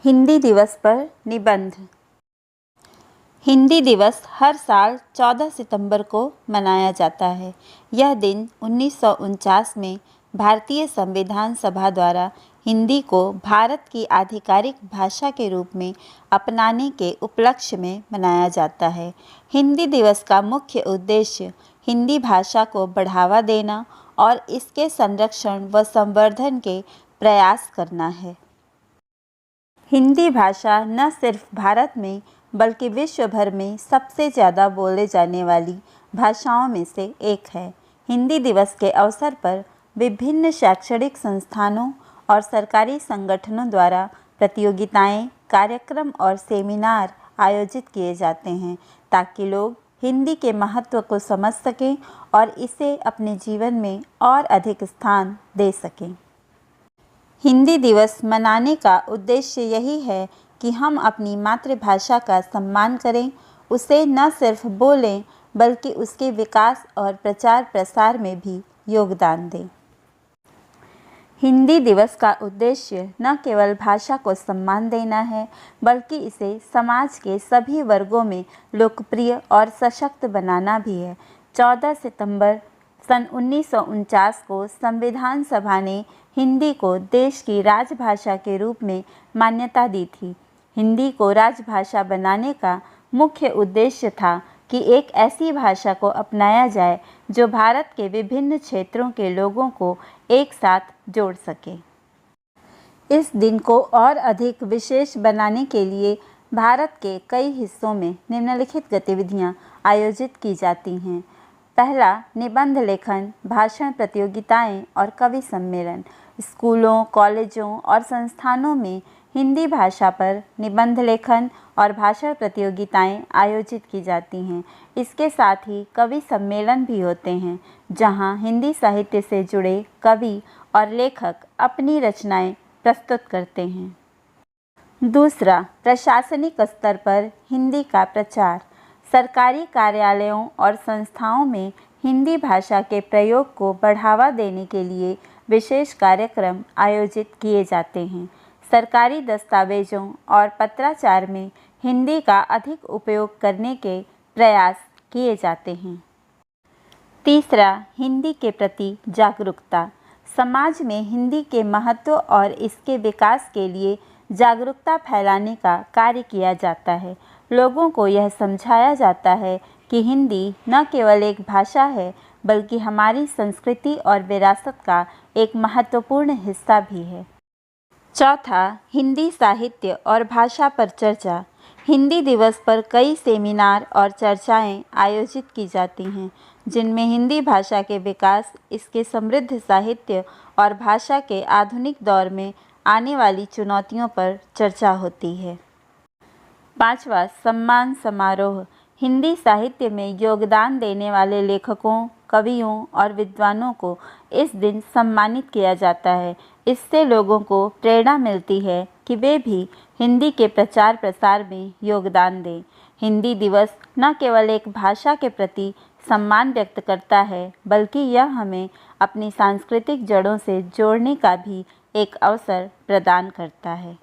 हिंदी दिवस पर निबंध। हिंदी दिवस हर साल 14 सितंबर को मनाया जाता है। यह दिन 1949 में भारतीय संविधान सभा द्वारा हिंदी को भारत की आधिकारिक भाषा के रूप में अपनाने के उपलक्ष्य में मनाया जाता है। हिंदी दिवस का मुख्य उद्देश्य हिंदी भाषा को बढ़ावा देना और इसके संरक्षण व संवर्धन के प्रयास करना है। हिंदी भाषा न सिर्फ भारत में बल्कि विश्व भर में सबसे ज़्यादा बोले जाने वाली भाषाओं में से एक है। हिंदी दिवस के अवसर पर विभिन्न शैक्षणिक संस्थानों और सरकारी संगठनों द्वारा प्रतियोगिताएं, कार्यक्रम और सेमिनार आयोजित किए जाते हैं ताकि लोग हिंदी के महत्व को समझ सकें और इसे अपने जीवन में और अधिक स्थान दे सकें। हिंदी दिवस मनाने का उद्देश्य यही है कि हम अपनी मातृभाषा का सम्मान करें, उसे न सिर्फ बोलें बल्कि उसके विकास और प्रचार प्रसार में भी योगदान दें। हिंदी दिवस का उद्देश्य न केवल भाषा को सम्मान देना है बल्कि इसे समाज के सभी वर्गों में लोकप्रिय और सशक्त बनाना भी है। 14 सितंबर सन 1949 को संविधान सभा ने हिंदी को देश की राजभाषा के रूप में मान्यता दी थी। हिंदी को राजभाषा बनाने का मुख्य उद्देश्य था कि एक ऐसी भाषा को अपनाया जाए जो भारत के विभिन्न क्षेत्रों के लोगों को एक साथ जोड़ सके। इस दिन को और अधिक विशेष बनाने के लिए भारत के कई हिस्सों में निम्नलिखित गतिविधियां आयोजित की जाती हैं। पहला, निबंध लेखन, भाषण प्रतियोगिताएं और कवि सम्मेलन। स्कूलों, कॉलेजों और संस्थानों में हिंदी भाषा पर निबंध लेखन और भाषण प्रतियोगिताएं आयोजित की जाती हैं। इसके साथ ही कवि सम्मेलन भी होते हैं जहां हिंदी साहित्य से जुड़े कवि और लेखक अपनी रचनाएं प्रस्तुत करते हैं। दूसरा, प्रशासनिक स्तर पर हिंदी का प्रचार। सरकारी कार्यालयों और संस्थाओं में हिंदी भाषा के प्रयोग को बढ़ावा देने के लिए विशेष कार्यक्रम आयोजित किए जाते हैं। सरकारी दस्तावेजों और पत्राचार में हिंदी का अधिक उपयोग करने के प्रयास किए जाते हैं। तीसरा, हिंदी के प्रति जागरूकता। समाज में हिंदी के महत्व और इसके विकास के लिए जागरूकता फैलाने का कार्य किया जाता है। लोगों को यह समझाया जाता है कि हिंदी न केवल एक भाषा है बल्कि हमारी संस्कृति और विरासत का एक महत्वपूर्ण हिस्सा भी है। चौथा, हिंदी साहित्य और भाषा पर चर्चा। हिंदी दिवस पर कई सेमिनार और चर्चाएं आयोजित की जाती हैं जिनमें हिंदी भाषा के विकास, इसके समृद्ध साहित्य और भाषा के आधुनिक दौर में आने वाली चुनौतियों पर चर्चा होती है। पांचवा, सम्मान समारोह। हिंदी साहित्य में योगदान देने वाले लेखकों, कवियों और विद्वानों को इस दिन सम्मानित किया जाता है। इससे लोगों को प्रेरणा मिलती है कि वे भी हिंदी के प्रचार प्रसार में योगदान दें। हिंदी दिवस न केवल एक भाषा के प्रति सम्मान व्यक्त करता है बल्कि यह हमें अपनी सांस्कृतिक जड़ों से जोड़ने का भी एक अवसर प्रदान करता है।